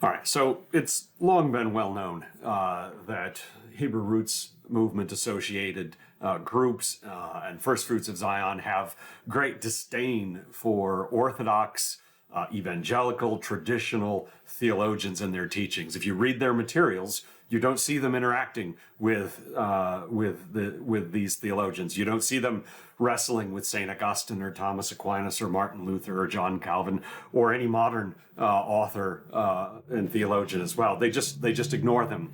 All right, so it's long been well known that Hebrew roots movement associated groups and First Fruits of Zion have great disdain for orthodox, evangelical, traditional theologians and their teachings. If you read their materials, you don't see them interacting with these theologians. You don't see them wrestling with St. Augustine or Thomas Aquinas or Martin Luther or John Calvin or any modern author and theologian as well. They just ignore them,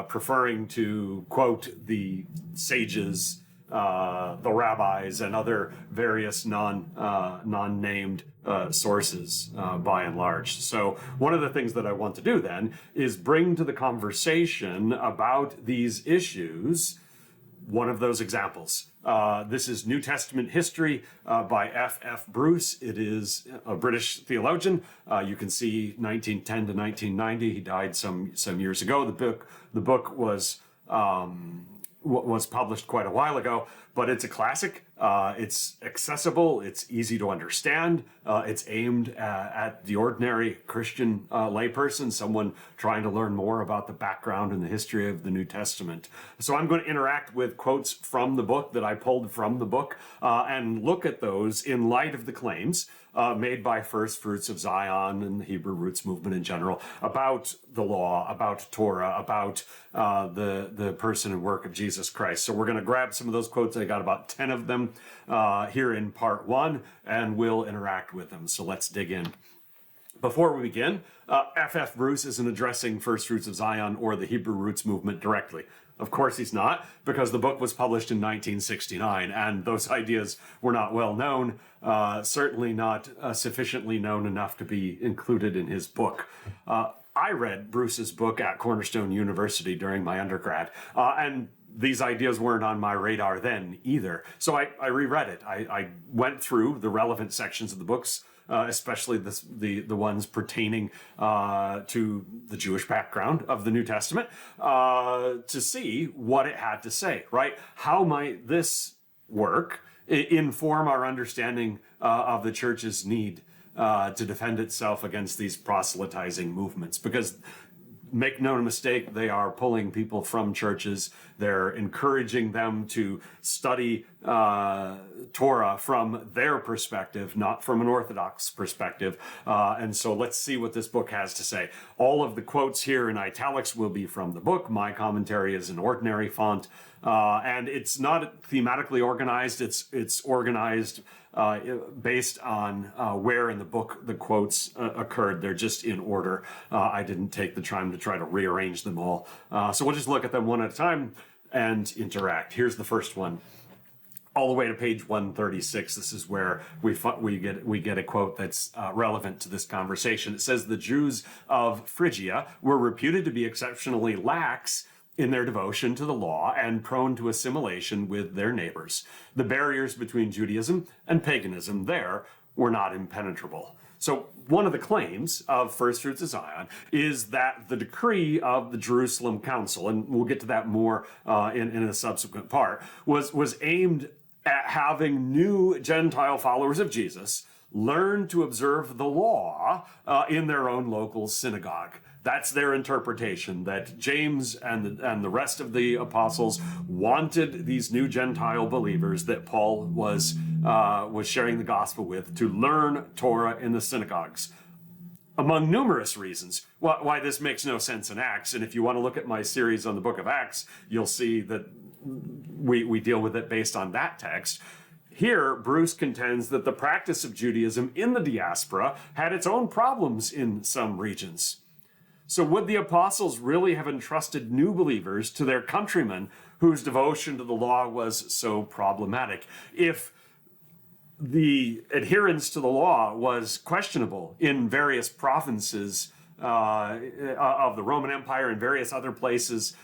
preferring to quote the sages, the rabbis, and other various non-named sources by and large. So one of the things that I want to do then is bring to the conversation about these issues one of those examples. This is New Testament History by F.F. Bruce. It is a British theologian. You can see 1910 to 1990. He died some years ago. The book was published quite a while ago, but it's a classic. It's accessible. It's easy to understand. It's aimed at the ordinary Christian layperson, someone trying to learn more about the background and the history of the New Testament. So I'm going to interact with quotes from the book that I pulled from the book and look at those in light of the claims made by First Fruits of Zion and the Hebrew Roots movement in general about the law, about Torah, about the person and work of Jesus Christ. So we're going to grab some of those quotes. I got about 10 of them here in part one, and we'll interact with them. So let's dig in. Before we begin, F.F. Bruce isn't addressing First Fruits of Zion or the Hebrew Roots movement directly. Of course he's not, because the book was published in 1969, and those ideas were not well known, certainly not sufficiently known enough to be included in his book. I read Bruce's book at Cornerstone University during my undergrad, and these ideas weren't on my radar then either. So I reread it. I went through the relevant sections of the books, especially the ones pertaining to the Jewish background of the New Testament, to see what it had to say, right? How might this work inform our understanding of the church's need to defend itself against these proselytizing movements? Because make no mistake, they are pulling people from churches. They're encouraging them to study Torah from their perspective, not from an orthodox perspective. And so let's see what this book has to say. All of the quotes here in italics will be from the book. My commentary is in ordinary font. And it's not thematically organized. It's organized based on where in the book the quotes occurred. They're just in order. I didn't take the time to try to rearrange them all. So we'll just look at them one at a time and interact. Here's the first one. All the way to page 136. This is where we get a quote that's relevant to this conversation. It says, "The Jews of Phrygia were reputed to be exceptionally lax in their devotion to the law and prone to assimilation with their neighbors. The barriers between Judaism and paganism there were not impenetrable." So one of the claims of First Fruits of Zion is that the decree of the Jerusalem Council, and we'll get to that more in a subsequent part, was aimed at having new Gentile followers of Jesus learn to observe the law in their own local synagogue. That's their interpretation, that James and the rest of the apostles wanted these new Gentile believers that Paul was sharing the gospel with to learn Torah in the synagogues. Among numerous reasons why this makes no sense in Acts, and if you want to look at my series on the book of Acts, you'll see that we deal with it based on that text. Here, Bruce contends that the practice of Judaism in the diaspora had its own problems in some regions. So would the apostles really have entrusted new believers to their countrymen whose devotion to the law was so problematic? If the adherence to the law was questionable in various provinces of the Roman Empire and various other places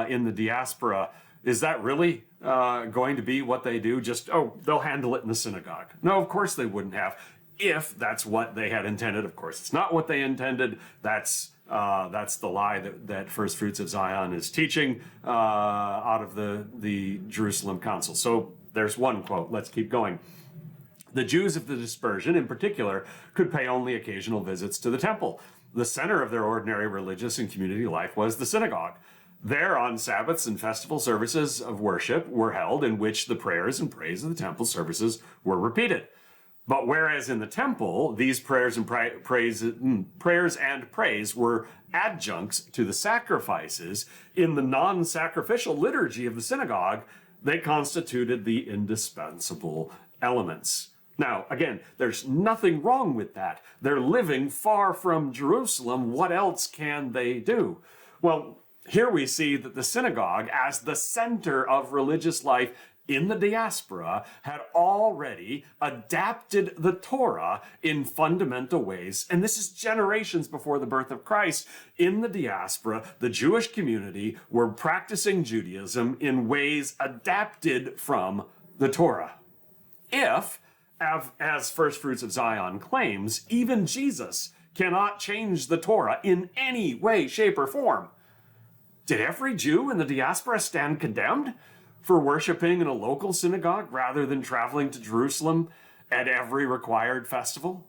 in the diaspora, is that really going to be what they do? Just, they'll handle it in the synagogue. No, of course they wouldn't have, if that's what they had intended. Of course, it's not what they intended. That's the lie that First Fruits of Zion is teaching out of the Jerusalem Council. So there's one quote. Let's keep going. "The Jews of the dispersion, in particular, could pay only occasional visits to the temple. The center of their ordinary religious and community life was the synagogue. There, on Sabbaths and festival services of worship were held in which the prayers and praise of the temple services were repeated. But whereas in the temple, these prayers and praise were adjuncts to the sacrifices, in the non-sacrificial liturgy of the synagogue, they constituted the indispensable elements. Now, again, there's nothing wrong with that. They're living far from Jerusalem. What else can they do? Well, here we see that the synagogue, as the center of religious life in the diaspora, had already adapted the Torah in fundamental ways. And this is generations before the birth of Christ. In the diaspora, the Jewish community were practicing Judaism in ways adapted from the Torah. If, as First Fruits of Zion claims, even Jesus cannot change the Torah in any way, shape, or form, did every Jew in the diaspora stand condemned for worshiping in a local synagogue rather than traveling to Jerusalem at every required festival?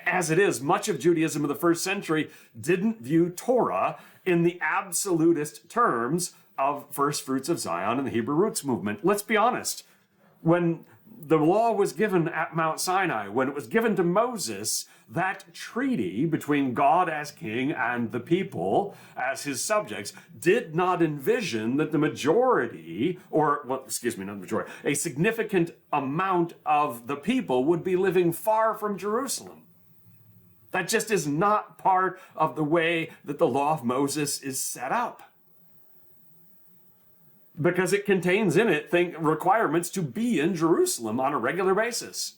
As it is, much of Judaism of the first century didn't view Torah in the absolutist terms of First Fruits of Zion and the Hebrew Roots movement. Let's be honest. When the law was given at Mount Sinai, when it was given to Moses, that treaty between God as king and the people as his subjects did not envision that the majority, not the majority, a significant amount of the people would be living far from Jerusalem. That just is not part of the way that the law of Moses is set up, because it contains in it requirements to be in Jerusalem on a regular basis.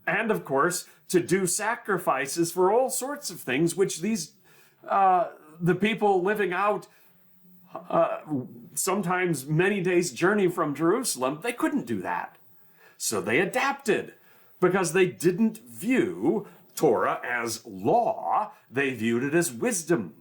And of course, to do sacrifices for all sorts of things, which the people living out sometimes many days' journey from Jerusalem, they couldn't do that. So they adapted, because they didn't view Torah as law, they viewed it as wisdom.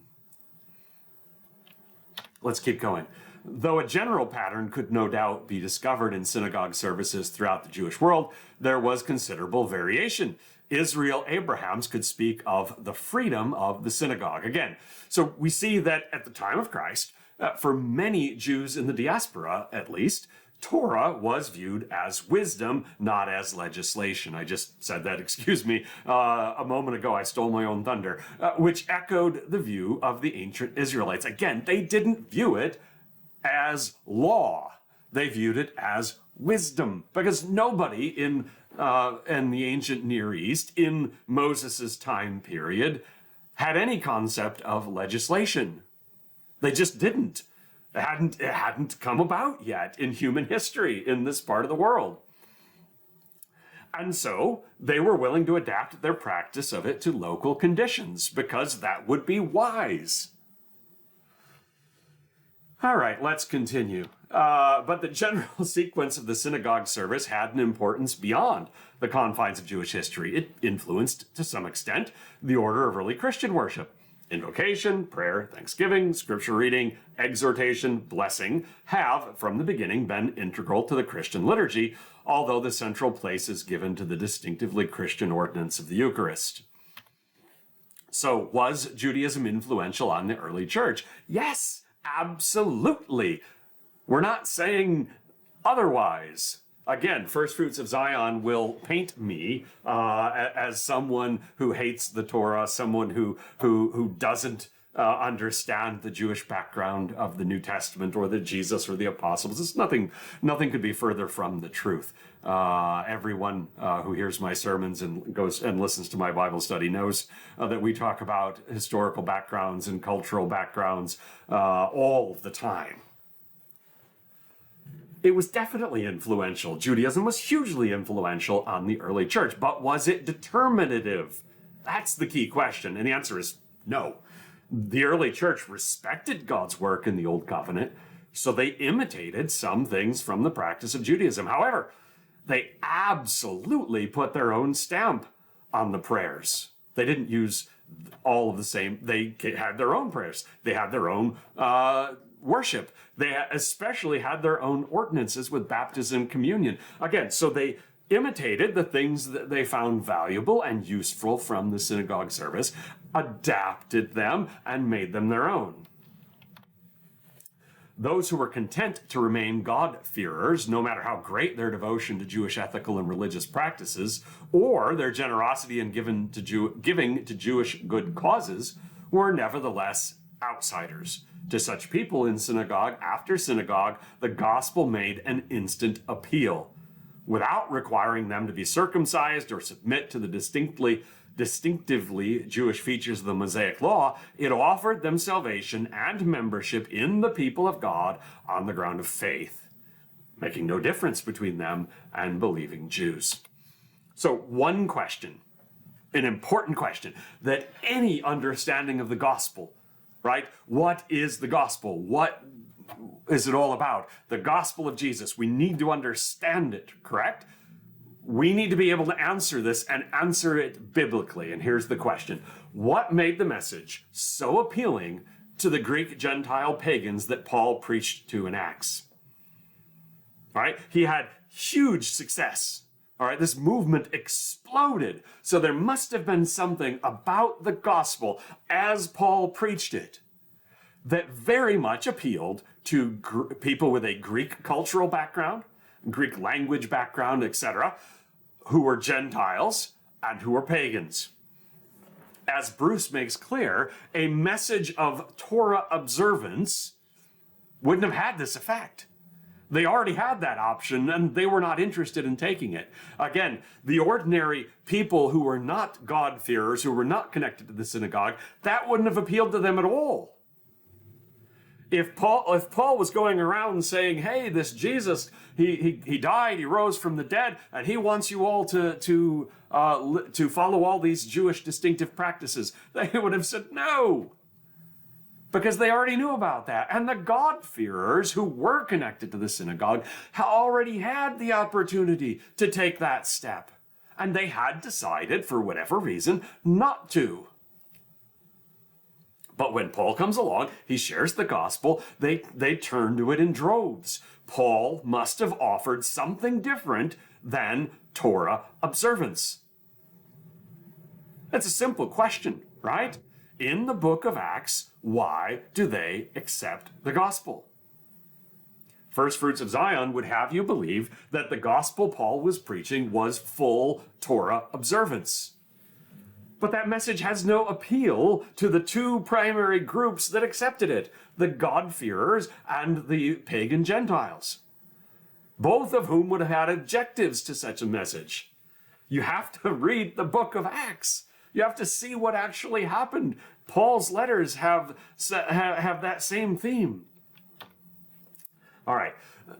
Let's keep going. Though a general pattern could no doubt be discovered in synagogue services throughout the Jewish world, there was considerable variation. Israel Abrahams could speak of the freedom of the synagogue. Again, so we see that at the time of Christ, for many Jews in the diaspora at least, Torah was viewed as wisdom, not as legislation. I just said that, a moment ago. I stole my own thunder, which echoed the view of the ancient Israelites. Again, they didn't view it as law. They viewed it as wisdom, because nobody in the ancient Near East in Moses' time period had any concept of legislation. They just didn't. It hadn't come about yet in human history in this part of the world. And so they were willing to adapt their practice of it to local conditions, because that would be wise. All right, let's continue. But the general sequence of the synagogue service had an importance beyond the confines of Jewish history. It influenced, to some extent, the order of early Christian worship. Invocation, prayer, thanksgiving, scripture reading, exhortation, blessing have, from the beginning, been integral to the Christian liturgy, although the central place is given to the distinctively Christian ordinance of the Eucharist. So, was Judaism influential on the early church? Yes, absolutely. We're not saying otherwise. Again, First Fruits of Zion will paint me as someone who hates the Torah, someone who doesn't understand the Jewish background of the New Testament or the Jesus or the apostles. It's nothing could be further from the truth. Everyone who hears my sermons and goes and listens to my Bible study knows that we talk about historical backgrounds and cultural backgrounds all the time. It was definitely influential. Judaism was hugely influential on the early church, but was it determinative? That's the key question, and the answer is no. The early church respected God's work in the Old Covenant, so they imitated some things from the practice of Judaism. However, they absolutely put their own stamp on the prayers. They didn't use all of the same. They had their own prayers. They had their own worship. They especially had their own ordinances with baptism and communion. Again, so they imitated the things that they found valuable and useful from the synagogue service, adapted them, and made them their own. Those who were content to remain God-fearers, no matter how great their devotion to Jewish ethical and religious practices, or their generosity in giving to Jewish good causes, were nevertheless outsiders. To such people in synagogue after synagogue, the gospel made an instant appeal. Without requiring them to be circumcised or submit to the distinctively Jewish features of the Mosaic Law, it offered them salvation and membership in the people of God on the ground of faith, making no difference between them and believing Jews. So one question, an important question, that any understanding of the gospel, right? What is the gospel? What is it all about? The gospel of Jesus. We need to understand it, correct? We need to be able to answer this and answer it biblically. And here's the question. What made the message so appealing to the Greek Gentile pagans that Paul preached to in Acts? All right? He had huge success. All right? This movement exploded. So there must have been something about the gospel as Paul preached it that very much appealed to people with a Greek cultural background, Greek language background, etc., who were Gentiles and who were pagans. As Bruce makes clear, a message of Torah observance wouldn't have had this effect. They already had that option and they were not interested in taking it. Again, the ordinary people who were not God-fearers, who were not connected to the synagogue, that wouldn't have appealed to them at all. If Paul was going around saying, hey, this Jesus, he died, he rose from the dead, and he wants you all to follow all these Jewish distinctive practices, they would have said no, because they already knew about that. And the God-fearers who were connected to the synagogue already had the opportunity to take that step, and they had decided, for whatever reason, not to. But when Paul comes along, he shares the gospel, they turn to it in droves. Paul must have offered something different than Torah observance. That's a simple question, right? In the book of Acts, why do they accept the gospel? First Fruits of Zion would have you believe that the gospel Paul was preaching was full Torah observance. But that message has no appeal to the two primary groups that accepted it, the God-fearers and the pagan Gentiles, both of whom would have had objectives to such a message. You have to read the book of Acts. You have to see what actually happened. Paul's letters have that same theme. All right.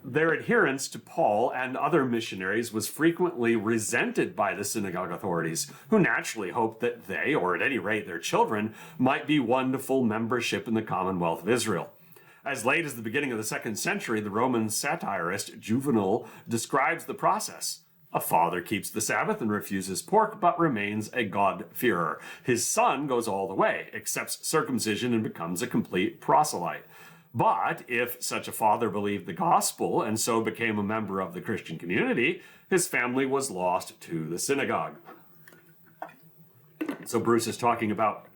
Their adherence to Paul and other missionaries was frequently resented by the synagogue authorities, who naturally hoped that they, or at any rate their children, might be won to full membership in the Commonwealth of Israel. As late as the beginning of the 2nd century, the Roman satirist Juvenal describes the process. A father keeps the Sabbath and refuses pork, but remains a God-fearer. His son goes all the way, accepts circumcision, and becomes a complete proselyte. But if such a father believed the gospel and so became a member of the Christian community, his family was lost to the synagogue. So Bruce is talking about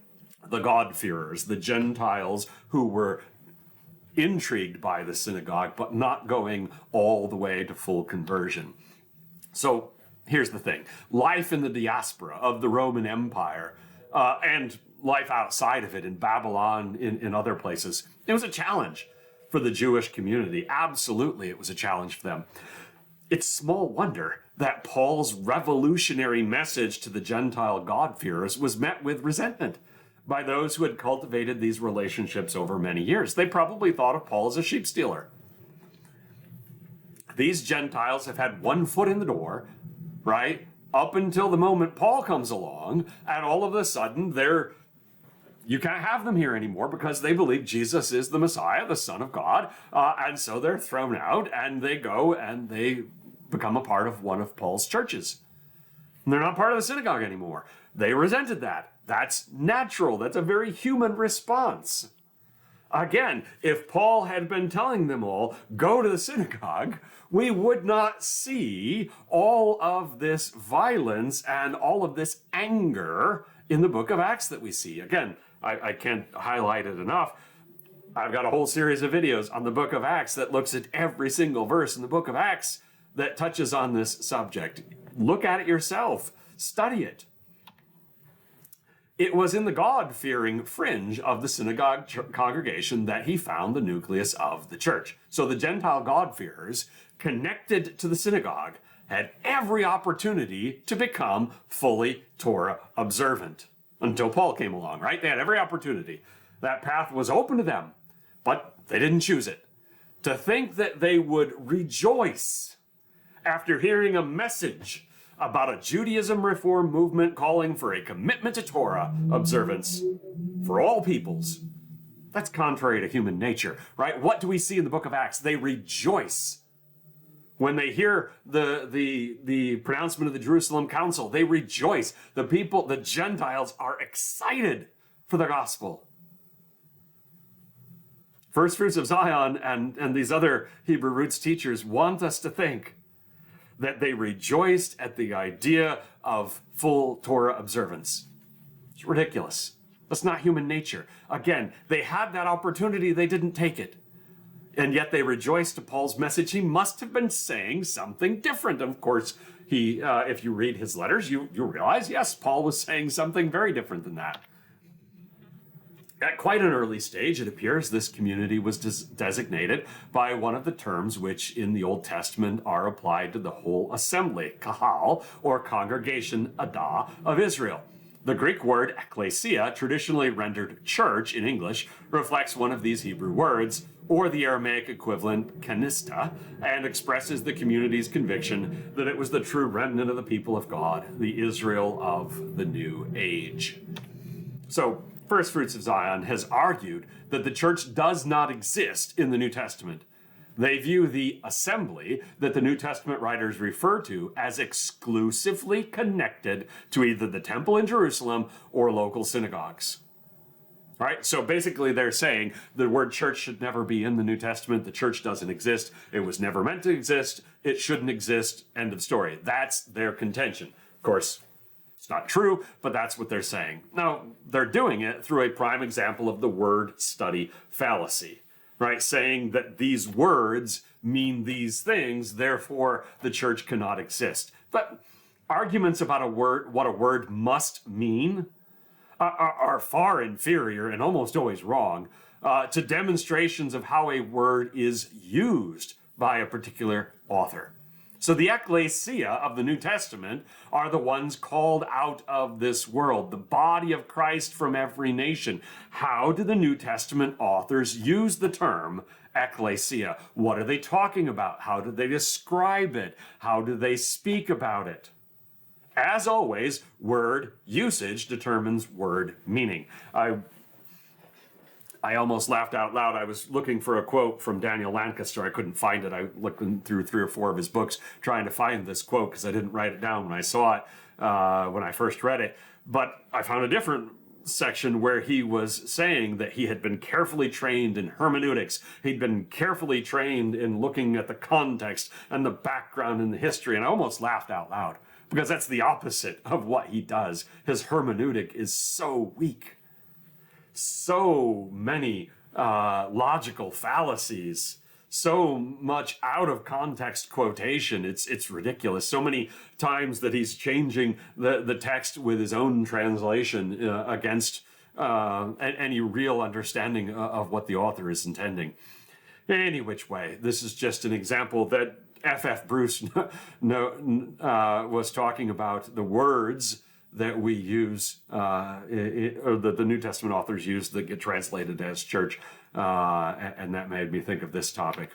the God-fearers, the Gentiles who were intrigued by the synagogue, but not going all the way to full conversion. So here's the thing. Life in the diaspora of the Roman Empire and life outside of it in Babylon, in other places, it was a challenge for the Jewish community. Absolutely, it was a challenge for them. It's small wonder that Paul's revolutionary message to the Gentile God-fearers was met with resentment by those who had cultivated these relationships over many years. They probably thought of Paul as a sheep stealer. These Gentiles have had one foot in the door, right, up until the moment Paul comes along, and all of a sudden you can't have them here anymore because they believe Jesus is the Messiah, the Son of God, and so they're thrown out, and they go and they become a part of one of Paul's churches. And they're not part of the synagogue anymore. They resented that. That's natural. That's a very human response. Again, if Paul had been telling them all, go to the synagogue, we would not see all of this violence and all of this anger in the book of Acts that we see. Again, I can't highlight it enough. I've got a whole series of videos on the book of Acts that looks at every single verse in the book of Acts that touches on this subject. Look at it yourself. Study it. It was in the God-fearing fringe of the synagogue congregation that he found the nucleus of the church. So the Gentile God-fearers connected to the synagogue had every opportunity to become fully Torah observant until Paul came along, right? They had every opportunity. That path was open to them, but they didn't choose it. To think that they would rejoice after hearing a message about a Judaism reform movement calling for a commitment to Torah observance for all peoples. That's contrary to human nature, right? What do we see in the book of Acts? They rejoice. When they hear the pronouncement of the Jerusalem Council, they rejoice. The people, the Gentiles, are excited for the gospel. First Fruits of Zion and these other Hebrew roots teachers want us to think that they rejoiced at the idea of full Torah observance. It's ridiculous. That's not human nature. Again, they had that opportunity, they didn't take it. And yet they rejoiced to Paul's message. He must have been saying something different. Of course, if you read his letters, you realize, yes, Paul was saying something very different than that. At quite an early stage, it appears this community was designated by one of the terms which in the Old Testament are applied to the whole assembly, kahal, or congregation, adah, of Israel. The Greek word ekklesia, traditionally rendered church in English, reflects one of these Hebrew words, or the Aramaic equivalent, kanista, and expresses the community's conviction that it was the true remnant of the people of God, the Israel of the New Age. So, First Fruits of Zion has argued that the church does not exist in the New Testament. They view the assembly that the New Testament writers refer to as exclusively connected to either the temple in Jerusalem or local synagogues. All right, so basically they're saying the word church should never be in the New Testament. The church doesn't exist. It was never meant to exist. It shouldn't exist. End of story. That's their contention. Of course, it's not true, but that's what they're saying. Now, they're doing it through a prime example of the word study fallacy, right? Saying that these words mean these things, therefore the church cannot exist. But arguments about what a word must mean are far inferior and almost always wrong to demonstrations of how a word is used by a particular author. So the ecclesia of the New Testament are the ones called out of this world, the body of Christ from every nation. How do the New Testament authors use the term ecclesia? What are they talking about? How do they describe it? How do they speak about it? As always, word usage determines word meaning. I almost laughed out loud. I was looking for a quote from Daniel Lancaster. I couldn't find it. I looked through 3 or 4 of his books trying to find this quote because I didn't write it down when I saw it, when I first read it. But I found a different section where he was saying that he had been carefully trained in hermeneutics. He'd been carefully trained in looking at the context and the background and the history. And I almost laughed out loud because that's the opposite of what he does. His hermeneutic is so weak. So many logical fallacies, so much out of context quotation. It's ridiculous. So many times that he's changing the text with his own translation against any real understanding of what the author is intending. Any which way, this is just an example that F.F. Bruce was talking about the words that we use, or that the New Testament authors use that get translated as church, and that made me think of this topic.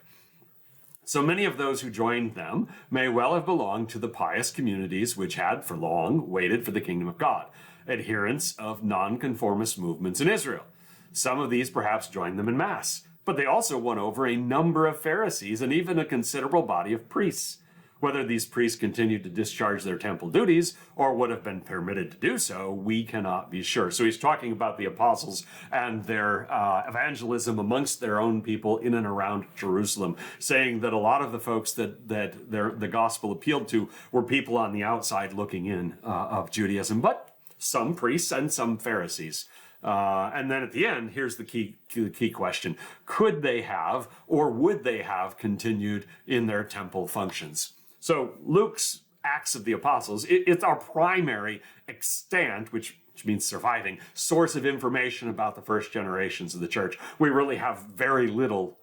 So many of those who joined them may well have belonged to the pious communities which had for long waited for the kingdom of God, adherents of nonconformist movements in Israel. Some of these perhaps joined them in mass, but they also won over a number of Pharisees and even a considerable body of priests. Whether these priests continued to discharge their temple duties or would have been permitted to do so, we cannot be sure. So he's talking about the apostles and their evangelism amongst their own people in and around Jerusalem, saying that a lot of the folks that the gospel appealed to were people on the outside looking in of Judaism, but some priests and some Pharisees. And then at the end, here's the key question. Could they have, or would they have continued in their temple functions? So Luke's Acts of the Apostles, it's our primary extant, which means surviving, source of information about the first generations of the church. We really have very little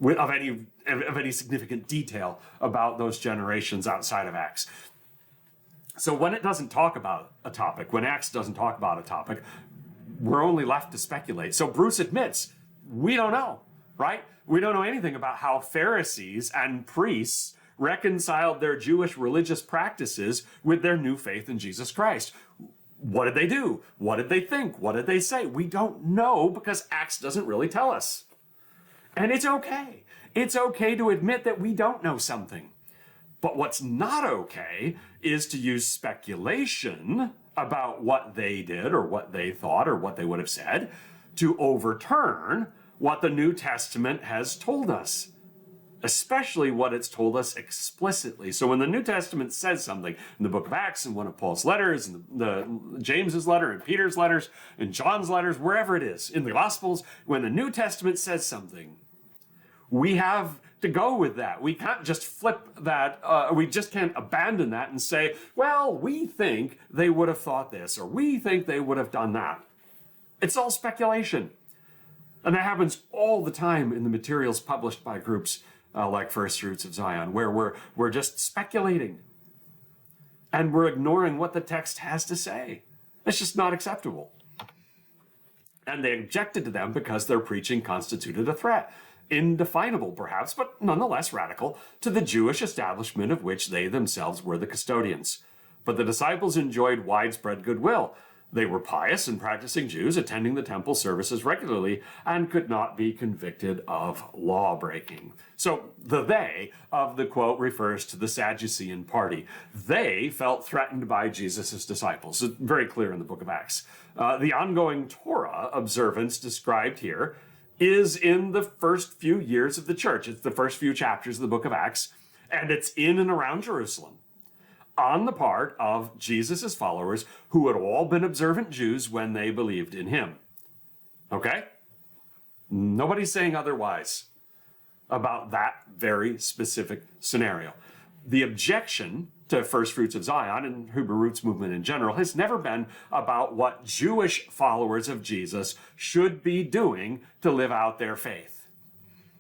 of any significant detail about those generations outside of Acts. So when it doesn't talk about a topic, when Acts doesn't talk about a topic, we're only left to speculate. So Bruce admits, we don't know, right? We don't know anything about how Pharisees and priests reconciled their Jewish religious practices with their new faith in Jesus Christ. What did they do? What did they think? What did they say? We don't know because Acts doesn't really tell us. And it's okay. It's okay to admit that we don't know something. But what's not okay is to use speculation about what they did or what they thought or what they would have said to overturn what the New Testament has told us, especially what it's told us explicitly. So when the New Testament says something in the book of Acts and one of Paul's letters and the James's letter and Peter's letters and John's letters, wherever it is in the Gospels, when the New Testament says something, we have to go with that. We can't just flip that. We just can't abandon that and say, well, we think they would have thought this, or we think they would have done that. It's all speculation. And that happens all the time in the materials published by groups like First Fruits of Zion, where we're just speculating and we're ignoring what the text has to say. It's just not acceptable. And they objected to them because their preaching constituted a threat, indefinable perhaps, but nonetheless radical, to the Jewish establishment of which they themselves were the custodians. But the disciples enjoyed widespread goodwill. They were pious and practicing Jews, attending the temple services regularly, and could not be convicted of law breaking. So the they of the quote refers to the Sadducean party. They felt threatened by Jesus' disciples. It's very clear in the book of Acts. The ongoing Torah observance described here is in the first few years of the church. It's the first few chapters of the book of Acts, and it's in and around Jerusalem, on the part of Jesus' followers who had all been observant Jews when they believed in him. Okay? Nobody's saying otherwise about that very specific scenario. The objection to First Fruits of Zion and Hebrew Roots movement in general has never been about what Jewish followers of Jesus should be doing to live out their faith.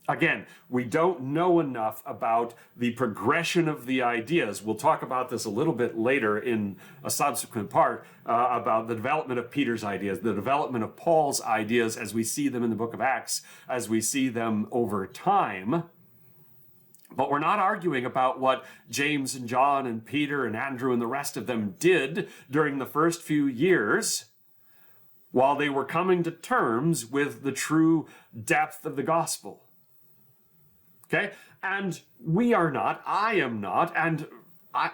Again, we don't know enough about the progression of the ideas. We'll talk about this a little bit later in a subsequent part about the development of Peter's ideas, the development of Paul's ideas as we see them in the book of Acts, as we see them over time. But we're not arguing about what James and John and Peter and Andrew and the rest of them did during the first few years while they were coming to terms with the true depth of the gospel. Okay? And we are not, I am not, and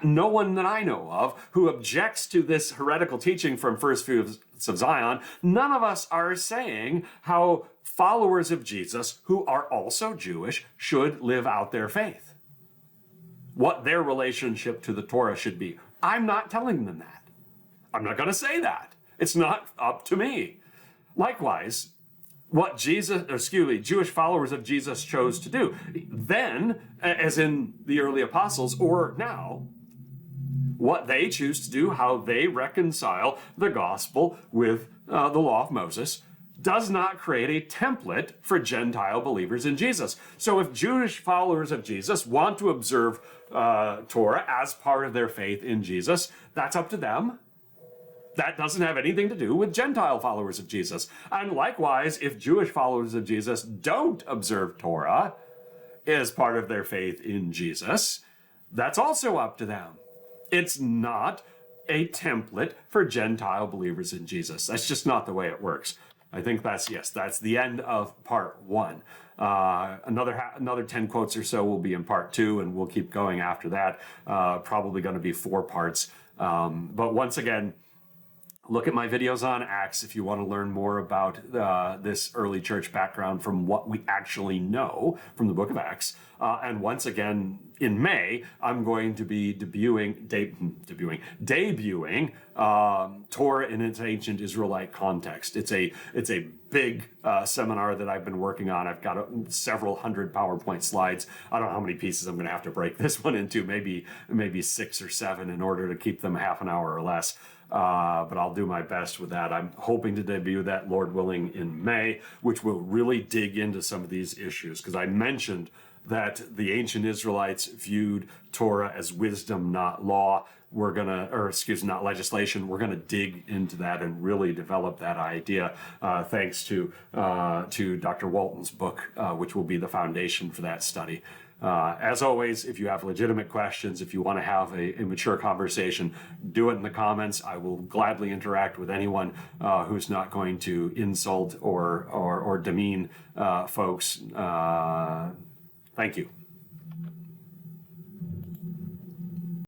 no one that I know of who objects to this heretical teaching from First Fruits of Zion, none of us are saying how followers of Jesus, who are also Jewish, should live out their faith, what their relationship to the Torah should be. I'm not telling them that. I'm not going to say that. It's not up to me. Likewise, what Jewish followers of Jesus chose to do then, as in the early apostles, or now, what they choose to do, how they reconcile the gospel with the law of Moses, does not create a template for Gentile believers in Jesus. So if Jewish followers of Jesus want to observe Torah as part of their faith in Jesus, that's up to them. That doesn't have anything to do with Gentile followers of Jesus. And likewise, if Jewish followers of Jesus don't observe Torah as part of their faith in Jesus, that's also up to them. It's not a template for Gentile believers in Jesus. That's just not the way it works. I think that's the end of part 1. Another 10 quotes or so will be in part 2, and we'll keep going after that. Probably going to be 4 parts. But once again, look at my videos on Acts if you want to learn more about this early church background from what we actually know from the book of Acts. And once again, in May, I'm going to be debuting Torah in its ancient Israelite context. It's a big seminar that I've been working on. I've got several hundred PowerPoint slides. I don't know how many pieces I'm going to have to break this one into, maybe 6 or 7 in order to keep them half an hour or less. But I'll do my best with that. I'm hoping to debut that, Lord willing, in May, which will really dig into some of these issues, because I mentioned that the ancient Israelites viewed Torah as wisdom, not law. Not legislation. We're gonna dig into that and really develop that idea, thanks to Dr. Walton's book, which will be the foundation for that study. As always, if you have legitimate questions, if you want to have a mature conversation, do it in the comments. I will gladly interact with anyone who's not going to insult or demean folks. Thank you.